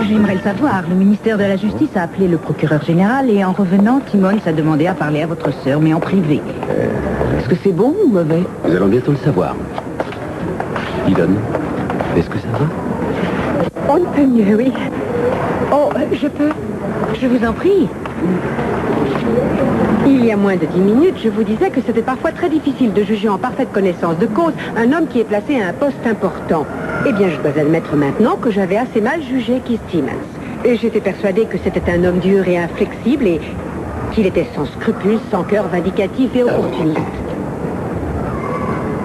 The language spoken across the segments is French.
J'aimerais le savoir. Le ministère de la Justice a appelé le procureur général et en revenant, Timon s'a demandé à parler à votre sœur, mais en privé. Est-ce que c'est bon ou mauvais? Nous allons bientôt le savoir. Eden, est-ce que ça va? On ne peut mieux, oui. Oh, je peux? Je vous en prie. Il y a moins de 10 minutes, je vous disais que c'était parfois très difficile de juger en parfaite connaissance de cause un homme qui est placé à un poste important. Eh bien, je dois admettre maintenant que j'avais assez mal jugé Keith Timmons. Et j'étais persuadée que c'était un homme dur et inflexible et qu'il était sans scrupules, sans cœur, vindicatif et opportuniste.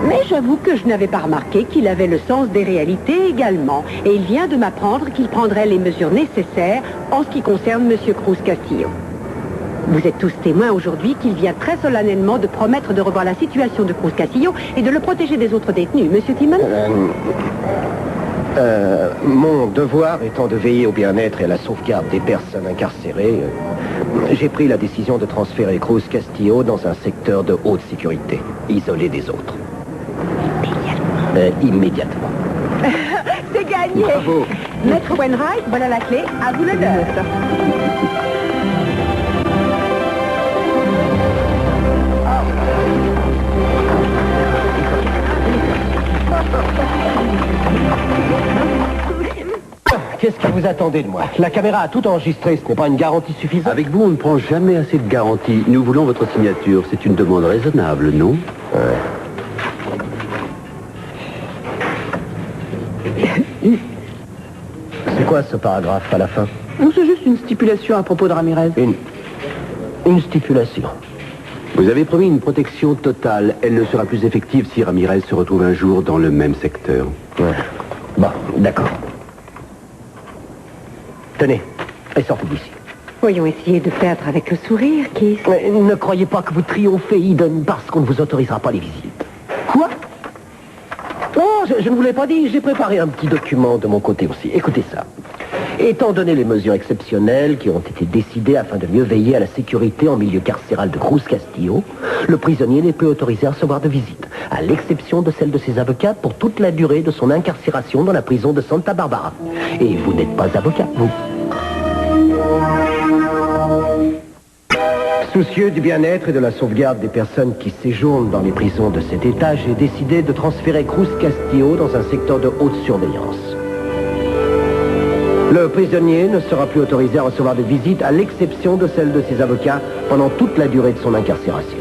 Mais j'avoue que je n'avais pas remarqué qu'il avait le sens des réalités également. Et il vient de m'apprendre qu'il prendrait les mesures nécessaires en ce qui concerne M. Cruz Castillo. Vous êtes tous témoins aujourd'hui qu'il vient très solennellement de promettre de revoir la situation de Cruz Castillo et de le protéger des autres détenus. Monsieur Timmons? Mon devoir étant de veiller au bien-être et à la sauvegarde des personnes incarcérées, j'ai pris la décision de transférer Cruz Castillo dans un secteur de haute sécurité, isolé des autres. Immédiatement. C'est gagné. Bravo. Maître Wainwright, voilà la clé. À vous le l'honneur. Qu'est-ce que vous attendez de moi? La caméra a tout enregistré, ce n'est pas une garantie suffisante. Avec vous, on ne prend jamais assez de garanties. Nous voulons votre signature. C'est une demande raisonnable, non? C'est quoi ce paragraphe à la fin? C'est juste une stipulation à propos de Ramirez. Une stipulation. Vous avez promis une protection totale. Elle ne sera plus effective si Ramirez se retrouve un jour dans le même secteur. Ouais. Bon, d'accord. Tenez, et sortez d'ici. Voyons essayer de perdre avec le sourire, Keith. Mais ne croyez pas que vous triomphez, Eden, parce qu'on ne vous autorisera pas les visites. Quoi? Oh, je ne vous l'ai pas dit, j'ai préparé un petit document de mon côté aussi. Écoutez ça. Étant donné les mesures exceptionnelles qui ont été décidées afin de mieux veiller à la sécurité en milieu carcéral de Cruz Castillo, le prisonnier n'est plus autorisé à recevoir de visite, à l'exception de celle de ses avocats pour toute la durée de son incarcération dans la prison de Santa Barbara. Et vous n'êtes pas avocat, vous. Soucieux du bien-être et de la sauvegarde des personnes qui séjournent dans les prisons de cet État, j'ai décidé de transférer Cruz Castillo dans un secteur de haute surveillance. Le prisonnier ne sera plus autorisé à recevoir de visites à l'exception de celle de ses avocats pendant toute la durée de son incarcération.